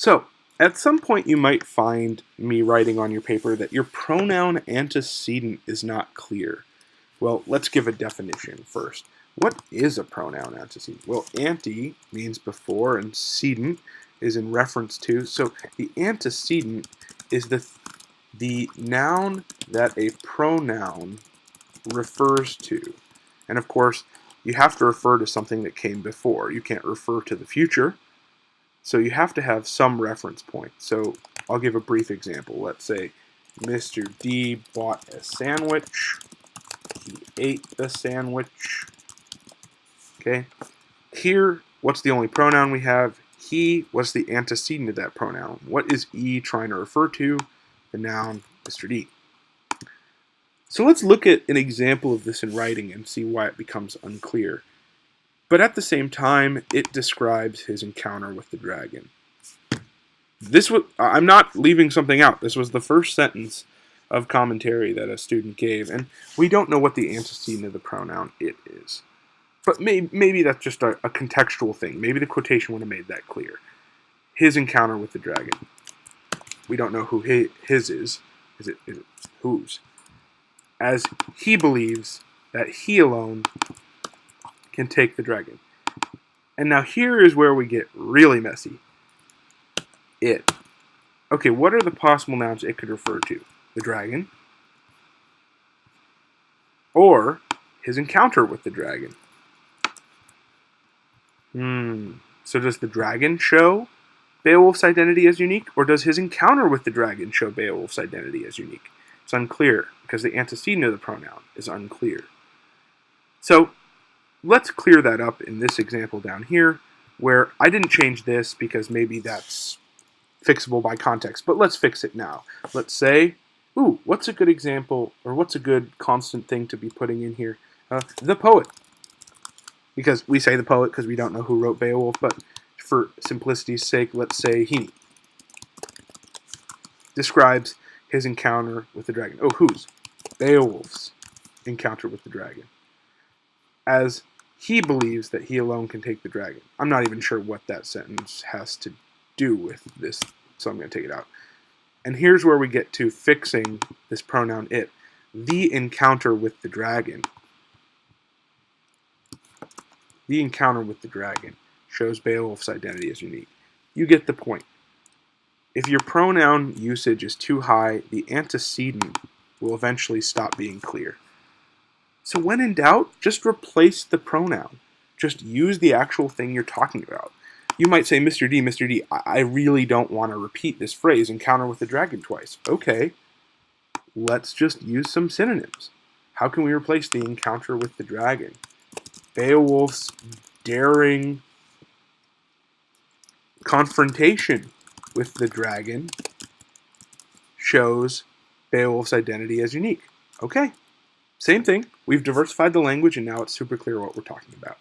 So, at some point you might find me writing on your paper that your pronoun antecedent is not clear. Well, let's give a definition first. What is a pronoun antecedent? Well, ante means before and cedent is in reference to. So the antecedent is the noun that a pronoun refers to. And of course, you have to refer to something that came before. You can't refer to the future. So you have to have some reference point. So I'll give a brief example. Let's say Mr. D bought a sandwich. He ate the sandwich. Okay. Here, what's the only pronoun we have? He. What's the antecedent of that pronoun? What is E trying to refer to? The noun Mr. D. So let's look at an example of this in writing and see why it becomes unclear. But at the same time, it describes his encounter with the dragon. I'm not leaving something out. This was the first sentence of commentary that a student gave, and we don't know what the antecedent of the pronoun it is. But maybe that's just a contextual thing. Maybe the quotation would have made that clear. His encounter with the dragon. We don't know who his is. Is it whose? As he believes that he alone can take the dragon. And now here is where we get really messy. It. Okay, what are the possible nouns it could refer to? The dragon, or his encounter with the dragon. So does the dragon show Beowulf's identity as unique, or does his encounter with the dragon show Beowulf's identity as unique? It's unclear, because the antecedent of the pronoun is unclear. So let's clear that up in this example down here, where I didn't change this because maybe that's fixable by context, but let's fix it now. Let's say, what's a good example, or what's a good constant thing to be putting in here? The poet. Because we say the poet because we don't know who wrote Beowulf, but for simplicity's sake, let's say he describes his encounter with the dragon. Oh, whose? Beowulf's encounter with the dragon. As he believes that he alone can take the dragon. I'm not even sure what that sentence has to do with this, so I'm going to take it out. And here's where we get to fixing this pronoun it. The encounter with the dragon. The encounter with the dragon shows Beowulf's identity as unique. You get the point. If your pronoun usage is too high, the antecedent will eventually stop being clear. So when in doubt, just replace the pronoun. Just use the actual thing you're talking about. You might say, Mr. D, I really don't want to repeat this phrase, encounter with the dragon, twice. Okay, let's just use some synonyms. How can we replace the encounter with the dragon? Beowulf's daring confrontation with the dragon shows Beowulf's identity as unique. Okay, same thing. We've diversified the language, and now it's super clear what we're talking about.